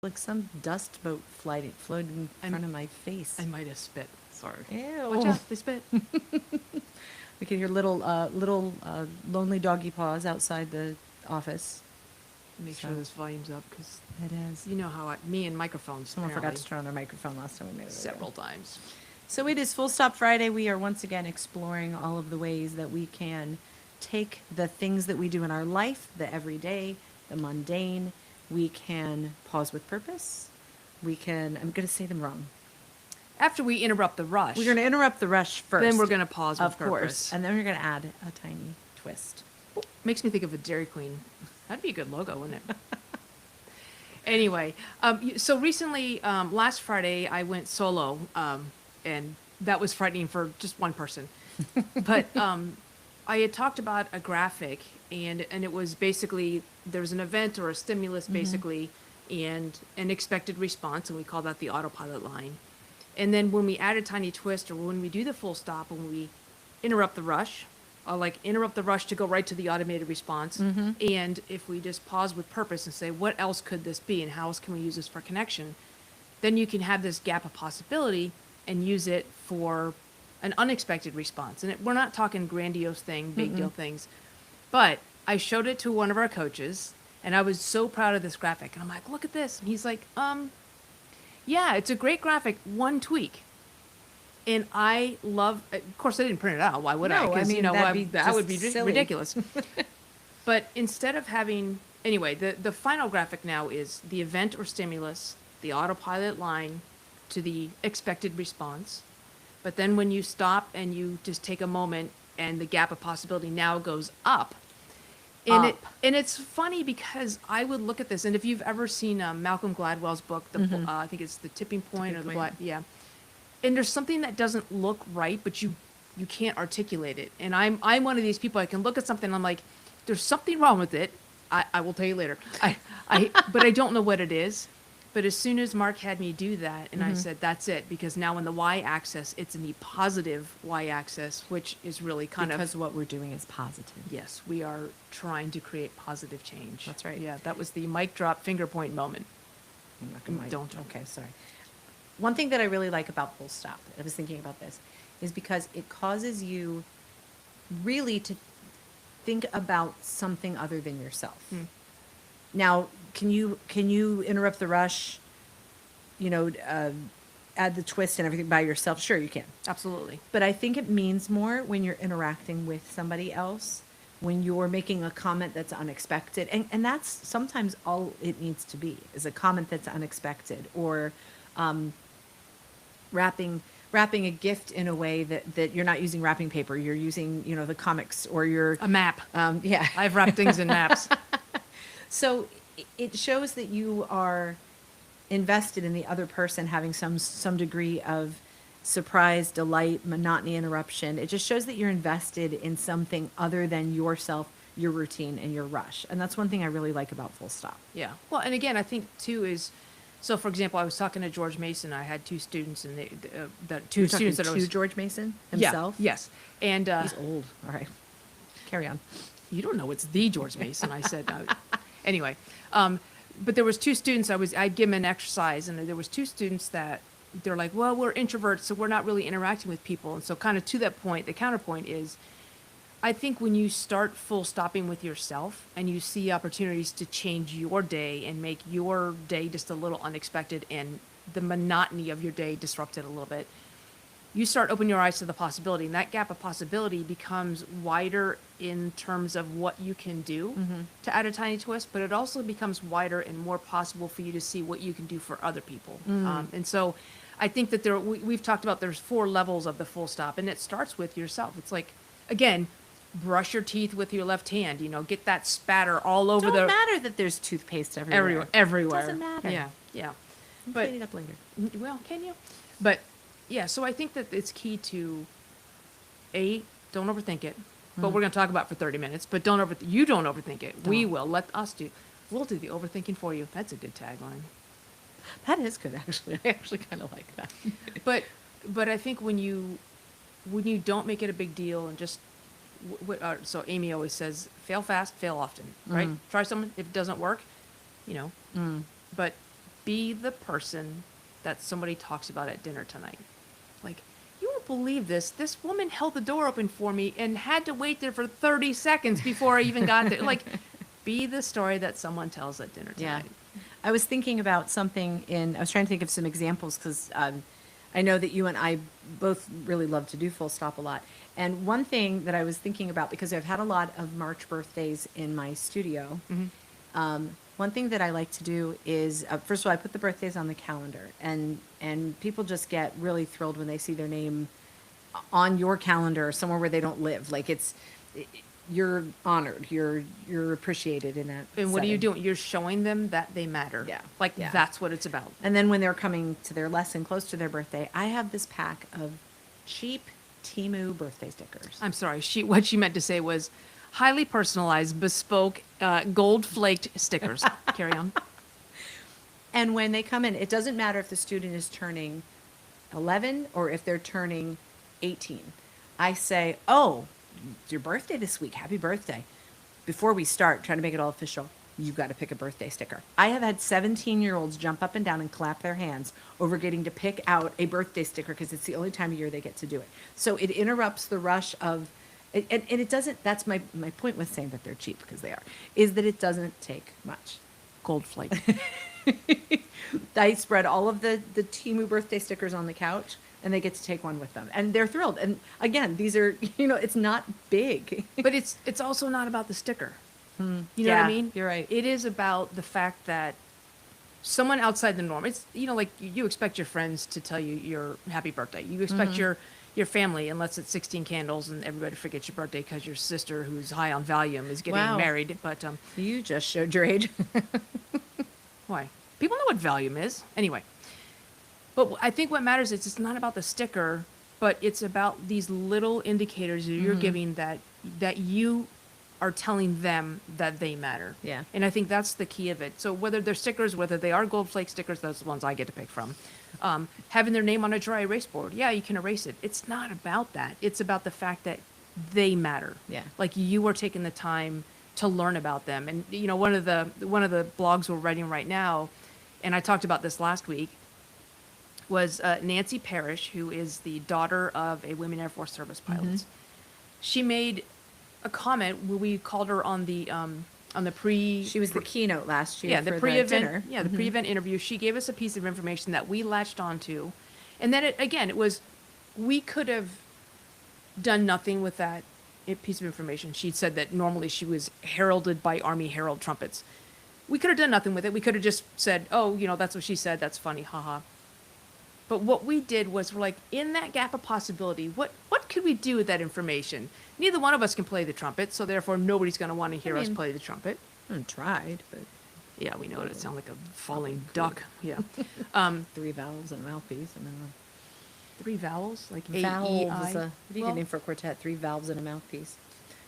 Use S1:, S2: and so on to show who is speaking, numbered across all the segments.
S1: like some dust boat floated in front of my face.
S2: I might have spit. Sorry.
S1: Ew.
S2: Watch out, they spit.
S1: We can hear little lonely doggy paws outside the office.
S2: Make sure
S1: So-
S2: this volume's up because
S1: It is.
S2: you know how me and microphones.
S1: Someone forgot
S2: apparently
S1: to turn on their microphone last time we made it.
S2: several times.
S1: So it is Full Stop Friday. We are once again exploring all of the ways that we can take the things that we do in our life, the everyday, the mundane. We can pause with purpose. We can, I'm going to say them wrong.
S2: After we interrupt the rush,
S1: We're going to interrupt the rush first.
S2: then we're going to pause with
S1: of course.
S2: purpose.
S1: And then we're going to add a tiny twist.
S2: Makes me think of a Dairy Queen. That'd be a good logo, wouldn't it? Anyway, so recently, last Friday, I went solo, and that was frightening for just one person. But I had talked about a graphic, and it was basically there was an event or a stimulus, basically, and an expected response, and we call that the autopilot line. And then when we add a tiny twist, or when we do the full stop, when we interrupt the rush, like interrupt the rush to go right to the automated response. And if we just pause with purpose and say, what else could this be and how else can we use this for connection? Then you can have this gap of possibility and use it for an unexpected response. And we're not talking grandiose thing, big deal things. But I showed it to one of our coaches and I was so proud of this graphic. And I'm like, look at this. And he's like, yeah, it's a great graphic, one tweak. And I love, of course, I didn't print it out. Why would I?
S1: No, I
S2: 'Cause,
S1: mean,
S2: that would be
S1: silly.
S2: ridiculous. But instead of having, anyway, the final graphic now is the event or stimulus, the autopilot line to the expected response. But then when you stop and you just take a moment and the gap of possibility now goes up. And
S1: Up.
S2: and it's funny because I would look at this, and if you've ever seen Malcolm Gladwell's book, I think it's The Tipping Point or the
S1: Point.
S2: yeah. And there's something that doesn't look right, but you can't articulate it. And I'm one of these people. I can look at something and I'm like, there's something wrong with it. I will tell you later. But I don't know what it is. But as soon as Mark had me do that, and I said, that's it, because now in the y-axis, it's in the positive y-axis, which is really
S1: Because what we're doing is positive.
S2: yes, we are trying to create positive change.
S1: That's right.
S2: Yeah, that was the mic drop finger point moment.
S1: I'm not gonna
S2: Don't.
S1: Okay, sorry. One thing that I really like about Full Stop, I was thinking about this, is because it causes you really to think about something other than yourself. Now, can you interrupt the rush, add the twist and everything by yourself? Sure, you can.
S2: Absolutely.
S1: But I think it means more when you're interacting with somebody else, when you're making a comment that's unexpected. And that's sometimes all it needs to be, is a comment that's unexpected, or wrapping a gift in a way that you're not using wrapping paper. You're using, the comics, or you're,
S2: A map.
S1: yeah.
S2: I've wrapped things in maps.
S1: So it shows that you are invested in the other person having some degree of surprise, delight, monotony, interruption. It just shows that you're invested in something other than yourself, your routine, and your rush. And that's one thing I really like about Full Stop.
S2: Yeah. Well, and again, I think too is, so for example, I was talking to George Mason. I had two students, and two
S1: You're
S2: students that I
S1: talking
S2: was
S1: to George Mason
S2: yeah,
S1: himself?
S2: yes, and
S1: He's old. All right. Carry on.
S2: you don't know it's the George Mason. I said anyway. But there was two students. I'd give them an exercise, and there was two students that they're like, well, we're introverts, so we're not really interacting with people. And so kind of to that point, the counterpoint is, I think when you start full stopping with yourself and you see opportunities to change your day and make your day just a little unexpected and the monotony of your day disrupted a little bit, you start opening your eyes to the possibility, and that gap of possibility becomes wider in terms of what you can do to add a tiny twist, but it also becomes wider and more possible for you to see what you can do for other people. And so I think that we've talked about there's 4 levels of the full stop, and it starts with yourself. It's like, again, brush your teeth with your left hand, get that spatter all over
S1: Don't matter that there's toothpaste everywhere.
S2: everywhere.
S1: Doesn't matter.
S2: Yeah.
S1: But clean it up later.
S2: Well, can you? But yeah, so I think that it's key to don't overthink it. But we're going to talk about it for 30 minutes. But you don't overthink it. We will. We'll do the overthinking for you. That's a good tagline.
S1: That is good, actually. I actually kind of like that.
S2: But I think when you don't make it a big deal and just so Amy always says, fail fast, fail often, right? Try something. If it doesn't work, but be the person that somebody talks about at dinner tonight. Like, you won't believe this. This woman held the door open for me and had to wait there for 30 seconds before I even got there. Like, be the story that someone tells at dinner
S1: Yeah.
S2: tonight.
S1: I was thinking about something I was trying to think of some examples because I know that you and I both really love to do Full Stop a lot. And one thing that I was thinking about, because I've had a lot of March birthdays in my studio, one thing that I like to do is, first of all, I put the birthdays on the calendar, and people just get really thrilled when they see their name on your calendar somewhere where they don't live. Like you're honored, you're appreciated in that.
S2: And what are you
S1: setting.
S2: doing? You're showing them that they matter.
S1: Yeah.
S2: Like,
S1: Yeah.
S2: that's what it's about.
S1: And then when they're coming to their lesson close to their birthday, I have this pack of cheap Temu birthday stickers.
S2: I'm sorry. What she meant to say was highly personalized, bespoke, gold flaked stickers. Carry on.
S1: And when they come in, it doesn't matter if the student is turning 11 or if they're turning 18. I say, oh, it's your birthday this week. Happy birthday. Before we start, trying to make it all official, you've got to pick a birthday sticker. I have had 17-year-olds jump up and down and clap their hands over getting to pick out a birthday sticker because it's the only time of year they get to do it. So it interrupts the rush of, and it doesn't, that's my point with saying that they're cheap, because they are, is that it doesn't take much.
S2: Gold flake.
S1: I spread all of the Temu birthday stickers on the couch, and they get to take one with them. And they're thrilled. And again, these are, it's not big.
S2: But it's also not about the sticker. You know what
S1: Yeah,
S2: I mean?
S1: you're right.
S2: It is about the fact that someone outside the norm. It's, like you expect your friends to tell you your happy birthday. You expect your family, unless it's 16 candles and everybody forgets your birthday because your sister, who's high on Valium, is getting
S1: Wow.
S2: married. But
S1: You just showed your age.
S2: why? People know what Valium is. Anyway. But I think what matters is it's not about the sticker, but it's about these little indicators that you're giving that you are telling them that they matter.
S1: Yeah.
S2: And I think that's the key of it. So whether they're stickers, whether they are gold flake stickers, those are the ones I get to pick from. Having their name on a dry erase board, yeah, you can erase it. It's not about that. It's about the fact that they matter.
S1: Yeah.
S2: Like, you are taking the time to learn about them. And one of the blogs we're writing right now, and I talked about this last week, was Nancy Parrish, who is the daughter of a Women Air Force Service pilots. She made a comment where we called her on the pre.
S1: She was the keynote last year
S2: Yeah,
S1: for
S2: the pre-event.
S1: dinner.
S2: Yeah, the pre-event interview. She gave us a piece of information that we latched onto, and then it was, we could have done nothing with that piece of information. She said that normally she was heralded by Army Herald trumpets. We could have done nothing with it. We could have just said, oh, that's what she said. That's funny. Haha. But what we did was, we're like, in that gap of possibility, what could we do with that information? Neither one of us can play the trumpet, so therefore nobody's going to want to hear us
S1: mean-
S2: play the trumpet.
S1: I tried, but
S2: Yeah, we know it. It sounds like a falling duck. Yeah.
S1: 3 valves and a mouthpiece. And then
S2: 3 vowels, like
S1: a valve is
S2: A-E-I.
S1: a, what do you
S2: Well,
S1: name for a quartet? 3 valves and a mouthpiece.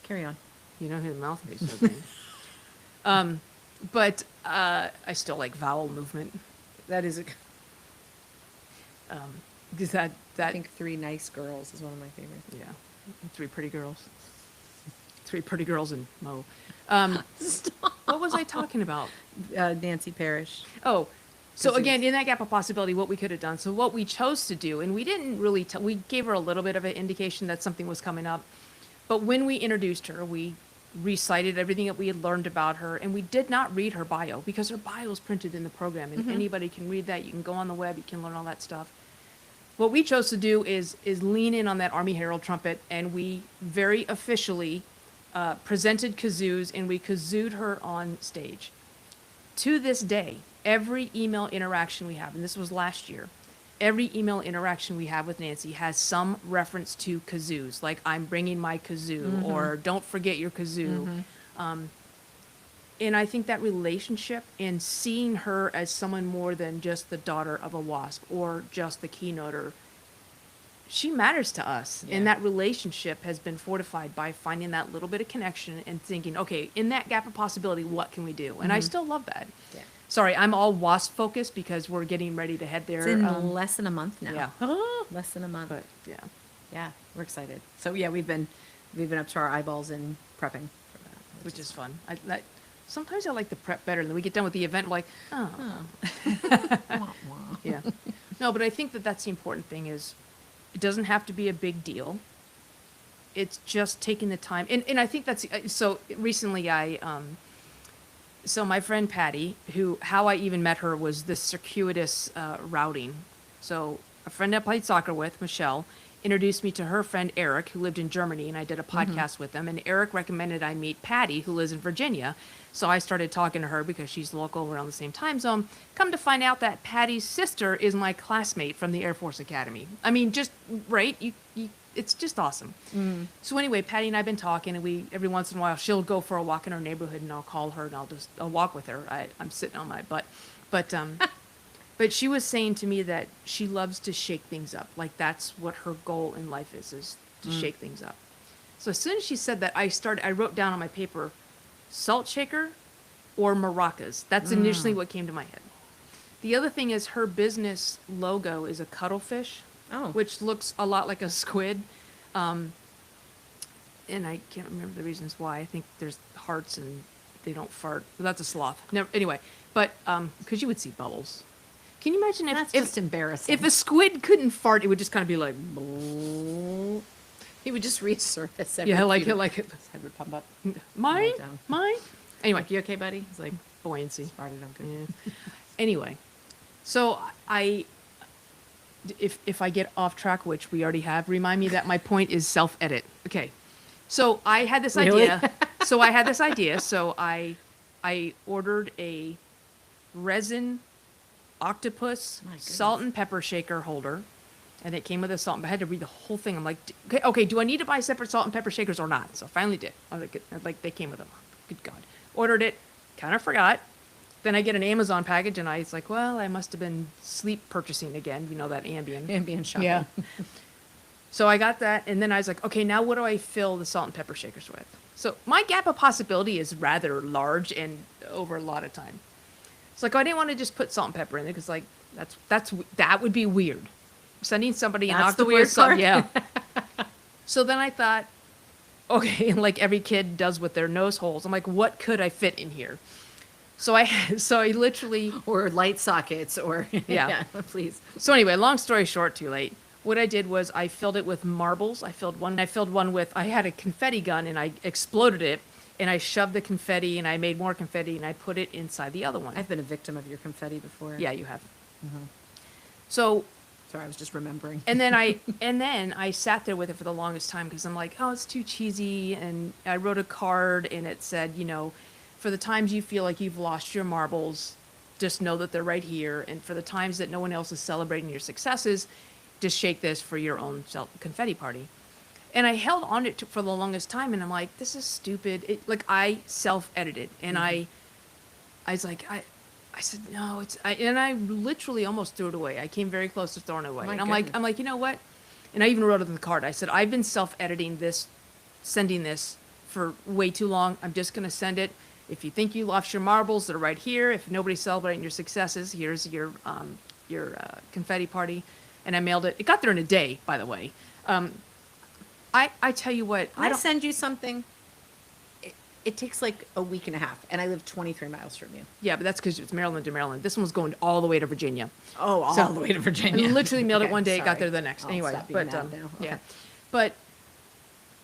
S1: Carry on.
S2: You know who the mouthpiece is. But I still like vowel movement.
S1: That is,
S2: Because
S1: I
S2: that
S1: think 3 nice girls is one of my favorites.
S2: yeah, 3 pretty girls. 3 pretty girls and Mo. What was I talking about?
S1: Nancy Parrish.
S2: Oh, so
S1: Because
S2: again, in that gap of possibility, what we could have done. So what we chose to do, and we didn't really we gave her a little bit of an indication that something was coming up. But when we introduced her, we recited everything that we had learned about her, and we did not read her bio, because her bio is printed in the program, and anybody can read that. You can go on the web, you can learn all that stuff. What we chose to do is lean in on that Army Herald trumpet, and we very officially presented kazoos, and we kazooed her on stage. To this day, every email interaction we have, and this was last year, every email interaction we have with Nancy has some reference to kazoos, like I'm bringing my kazoo, or don't forget your kazoo. And I think that relationship and seeing her as someone more than just the daughter of a WASP or just the keynoter, she matters to us.
S1: Yeah.
S2: And that relationship has been fortified by finding that little bit of connection and thinking, okay, in that gap of possibility, what can we do? And I still love that.
S1: Yeah.
S2: Sorry, I'm all WASP focused because we're getting ready to head there.
S1: It's in less than a month now.
S2: yeah.
S1: Less than a month.
S2: But yeah.
S1: Yeah, we're excited. So yeah, we've been up to our eyeballs in prepping for that.
S2: Which is fun. sometimes I like the prep better. And then we get done with the event, like, oh, yeah. No, but I think that that's the important thing is it doesn't have to be a big deal. It's just taking the time. And I think that's, so recently so my friend Patty, how I even met her was this circuitous routing. So a friend I played soccer with, Michelle, introduced me to her friend Eric, who lived in Germany, and I did a podcast with them. And Eric recommended I meet Patty, who lives in Virginia. So I started talking to her because she's local, around the same time zone. Come to find out that Patty's sister is my classmate from the Air Force Academy. I mean, just right, it's just awesome. So anyway, Patty and I've been talking, and every once in a while she'll go for a walk in our neighborhood, and I'll call her and I'll walk with her. I'm sitting on my butt, but but she was saying to me that she loves to shake things up. Like that's what her goal in life is to shake things up. So as soon as she said that, I wrote down on my paper, salt shaker or maracas. That's initially what came to my head. The other thing is her business logo is a cuttlefish, which looks a lot like a squid. And I can't remember the reasons why. I think there's hearts and they don't fart. But that's a sloth. Never, anyway, but because you would see bubbles. Can you imagine
S1: That's just embarrassing.
S2: if a squid couldn't fart, it would just kind of be like,
S1: He would just resurface every
S2: yeah, like
S1: few-
S2: it.
S1: His head would pump up.
S2: Mine,
S1: down.
S2: mine. Anyway,
S1: Like, you okay, buddy? He's like,
S2: buoyancy.
S1: farted, I'm good.
S2: Yeah. Anyway, so if I get off track, which we already have, remind me that my point is self-edit. Okay. So I had this
S1: Really?
S2: idea. So I ordered a resin octopus
S1: My goodness.
S2: salt and pepper shaker holder, and it came with a salt. I had to read the whole thing. I'm like, okay, do I need to buy separate salt and pepper shakers or not? So I finally did. I was like, they came with them. Good God. Ordered it. Kind of forgot. Then I get an Amazon package, and it's like, well, I must have been sleep purchasing again. You know, that Ambien.
S1: Ambient shopping.
S2: Yeah. So I got that, and then I was like, okay, now what do I fill the salt and pepper shakers with? So my gap of possibility is rather large and over a lot of time. It's like, I didn't want to just put salt and pepper in it because, like, that would be weird. Sending somebody an
S1: That's the
S2: octopus
S1: weird
S2: salt,
S1: part.
S2: yeah. So then I thought, okay, like every kid does with their nose holes. I'm like, what could I fit in here? So I literally.
S1: Or light sockets, or
S2: Yeah.
S1: please.
S2: So anyway, long story short, too late. What I did was I filled it with marbles. I filled one with, I had a confetti gun and I exploded it and I shoved the confetti and I made more confetti and I put it inside the other one.
S1: I've been a victim of your confetti before.
S2: Yeah, you have. So,
S1: Sorry, I was just remembering.
S2: and then I sat there with it for the longest time because I'm like, oh, it's too cheesy. And I wrote a card and it said, you know, for the times you feel like you've lost your marbles, just know that they're right here. And for the times that no one else is celebrating your successes, just shake this for your own confetti party. And I held on to it for the longest time, and I'm like, this is stupid. I self-edited, and I was like, I said, no, and I literally almost threw it away. I came very close to throwing it away.
S1: My
S2: And I'm
S1: goodness.
S2: like, you know what? And I even wrote it on the card. I said, I've been self-editing this, sending this for way too long. I'm just going to send it. If you think you lost your marbles, they're right here. If nobody's celebrating your successes, here's your confetti party. And I mailed it. It got there in a day, by the way. I tell you what,
S1: I send you something. It takes like a week and a half, and I live 23 miles from you.
S2: yeah, but that's because it's Maryland to Maryland. This one was going all the way to Virginia.
S1: Oh, all
S2: So-
S1: the way to Virginia.
S2: I literally mailed it
S1: Okay,
S2: one day, it got
S1: sorry.
S2: there the next.
S1: I'll
S2: Anyway,
S1: stop being
S2: but
S1: mad now.
S2: yeah,
S1: Okay.
S2: but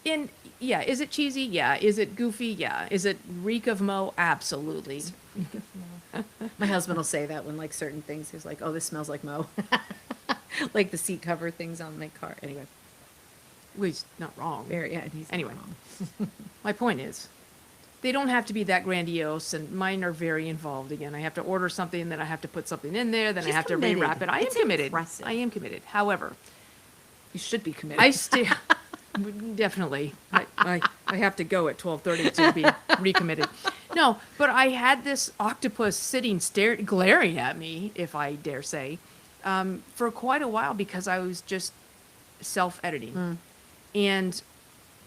S2: is it cheesy? Yeah. Is it goofy? Yeah. Is it reek of Mo? Absolutely.
S1: My husband will say that when like certain things, he's like, "Oh, this smells like Mo," like the seat cover things on my car. Anyway,
S2: Well, he's not wrong.
S1: very yeah. He's not
S2: Anyway.
S1: wrong.
S2: My point is, they don't have to be that grandiose, and mine are very involved. Again, I have to order something, then I have to put something in there, then
S1: She's
S2: I have
S1: committed.
S2: to rewrap it. I am
S1: It's
S2: committed.
S1: impressive.
S2: I am committed. However,
S1: You should be committed.
S2: I still definitely. I have to go at 12:30 to be recommitted. No, but I had this octopus sitting, glaring at me, if I dare say, for quite a while because I was just self-editing, and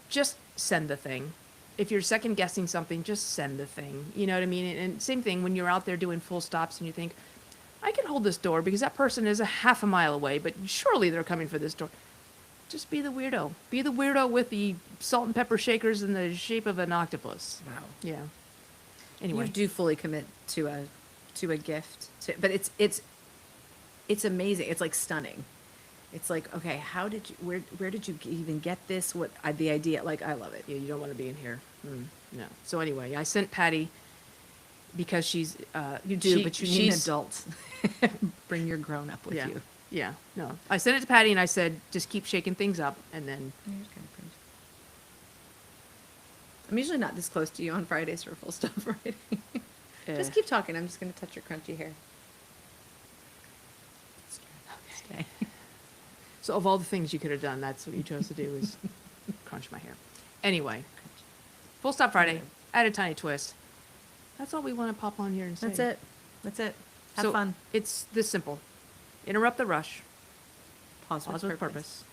S2: just send the thing. If you're second guessing something, just send the thing. You know what I mean? And same thing when you're out there doing full stops and you think, I can hold this door because that person is a half a mile away, but surely they're coming for this door. Just be the weirdo. Be the weirdo with the salt and pepper shakers in the shape of an octopus.
S1: Wow.
S2: Yeah. Anyway.
S1: You do fully commit to a gift, but it's amazing. It's like stunning. It's like, okay, where did you even get this? The idea, like, I love it.
S2: Yeah, you don't want to be in here. No. So anyway, I sent Patty because she's
S1: You do, but you need an
S2: she's-
S1: adult. Bring your grown up with
S2: yeah,
S1: you.
S2: yeah. No, I sent it to Patty and I said just keep shaking things up, and then
S1: I'm usually not this close to you on Fridays for Full Stop Friday. Just
S2: uh,
S1: keep talking. I'm just going to touch your crunchy hair. Okay.
S2: So of all the things you could have done, that's what you chose to do is crunch my hair. Anyway, Full Stop Friday, add a tiny twist. That's all we want to pop on here and say.
S1: That's it. That's it. Have
S2: So
S1: fun.
S2: It's this simple. Interrupt the rush,
S1: Pause
S2: pause with purpose,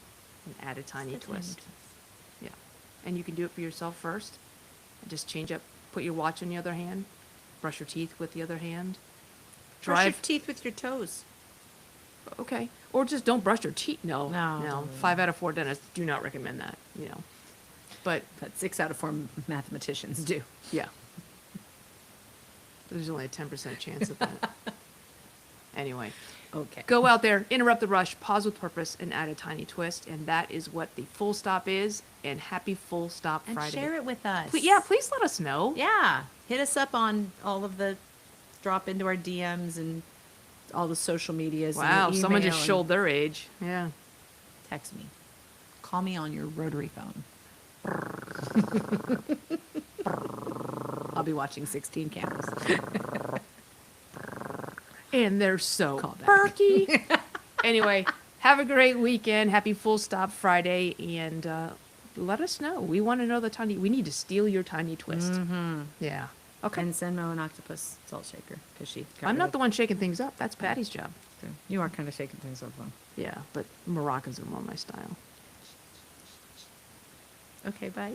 S2: and add a tiny twist. Yeah. And you can do it for yourself first. Just change up, put your watch in the other hand, brush your teeth with the other hand.
S1: Brush your
S2: Drive,
S1: teeth with your toes.
S2: okay. Or just don't brush your teeth. No,
S1: No.
S2: no. 5 out of 4 dentists do not recommend that, But
S1: But 6 out of 4 mathematicians do.
S2: yeah. There's only a 10% chance of that. Anyway,
S1: Okay.
S2: go out there, interrupt the rush, pause with purpose, and add a tiny twist. And that is what the Full Stop is. And happy Full Stop
S1: And
S2: Friday.
S1: share it with us.
S2: Please let us know.
S1: Yeah. Hit us up on all of the, drop into our DMs and all the social medias. and
S2: Wow,
S1: the
S2: someone just
S1: email
S2: showed
S1: and
S2: their age. Yeah.
S1: Text me. Call me on your rotary phone. I'll be watching 16 cameras.
S2: And they're so
S1: Call back.
S2: perky. Anyway, have a great weekend. Happy Full Stop Friday. And let us know. We want to know we need to steal your tiny twist.
S1: Mm-hmm.
S2: Yeah. Okay.
S1: And send Mo an octopus salt shaker because she.
S2: I'm not the one shaking things up. That's Patty's job.
S1: You are kind of shaking things up, though.
S2: Yeah, but Moroccans are more my style.
S1: Okay, bye.